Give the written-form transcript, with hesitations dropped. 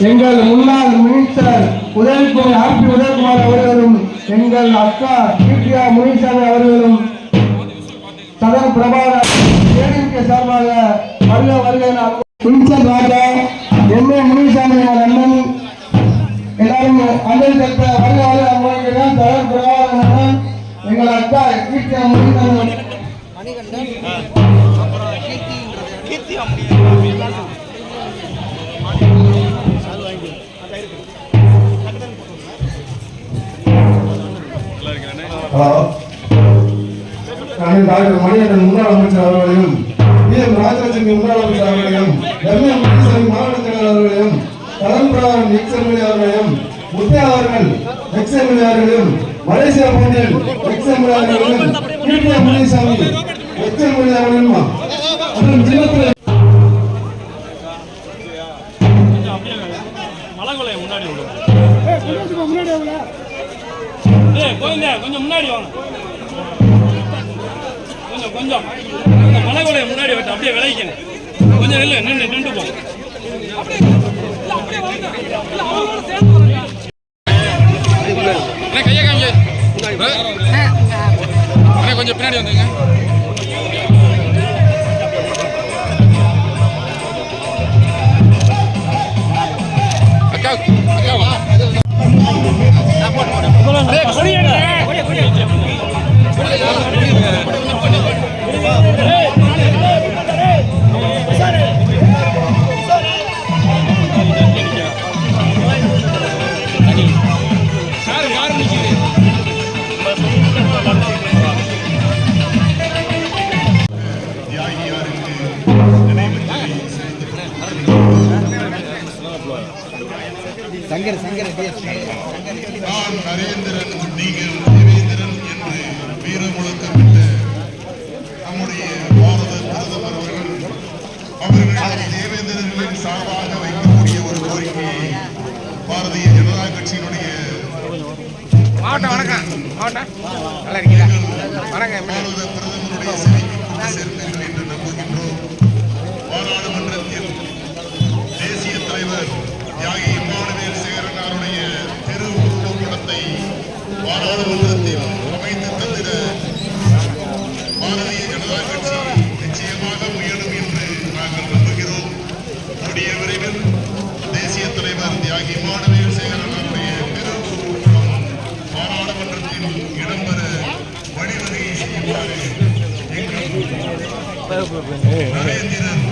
எங்கள் முன்னாள் மினிஸ்டர் உதயகுமார் அவர்களும் எங்கள் அக்கா கீர்த்தியா முனிசாமி அவர்களும் சதன் பிரபாகர் ஏடிஎம்கே சார்பாக வருக வருக. வின்சன் ராஜா, எம்ஏ முனிசாமி அண்ணன் எல்லாரும் அஞ்சலி செலுத்த வருக வருக. சதன் பிரபாகர் அண்ணன், எங்கள் அக்கா கீர்த்தியா முனிசாமி டாக்டர் மணிகண்டன் முன்னாள் அமைச்சர் அவர்களையும், ராஜலட்சுமி முன்னாள் அமைச்சர் அவர்களையும், மாவட்ட செயலர் அவர்களையும், கலன்புரம் எக்ஸ்எம்எல்ஏ அவர்களையும், முத்தையா அவர்கள் எக்ஸ்எம்எல்ஏ அவர்களையும், மலேசியா பாண்டியன் எக்ஸ்எம்எல்ஏ அவர்களையும், கீர்த்தியா முனிசாமி எக்ஸ்எம்எல்ஏ அவர்களையும் மற்றும் ஜில்லத்துறை கொஞ்சம் முன்னாடி வாங்க, கொஞ்சம் மலைகொலையை முன்னாடி விட்டு அப்படியே விளைக்கணும். கொஞ்சம் இல்லை நின்று போ. கையை காமிச்சு கொஞ்சம் பின்னாடி வந்துங்க. அக்கா அக்காவா நான் நரேந்திரன், நீங்கள் தேவேந்திரன் என்று வீர முழக்கமிட்ட நம்முடைய பாரத பிரதமர் அவர்கள் தேவேந்திரர்களின் சார்பாக வைக்கக்கூடிய ஒரு கோரிக்கையை பாரதிய ஜனதா கட்சியினுடைய பாரத பிரதமருடைய சிலைக்கு கொண்டு சேர்ப்பீர்கள் என்று நம்புகின்றோம். பாராளுமன்றத்தில் தேசிய தலைவர் தியாகி இம்மானுவேல் சேகரன் அவருடைய திருவுருவப்படத்தை பாராளுமன்றத்தில் அமைத்து தந்திட பாரதிய ஜனதா கட்சி நிச்சயமாக முயலும் என்று நாங்கள் நம்புகிறோம். கூடிய விரைவில் தேசிய தலைவர் தியாகி இம்மானுவேல் சேகரன் அவருடைய திருவுருவப்படம் பாராளுமன்றத்தில் இடம்பெற வழிவகை செய்யுமாறு எங்கள் நரேந்திரன்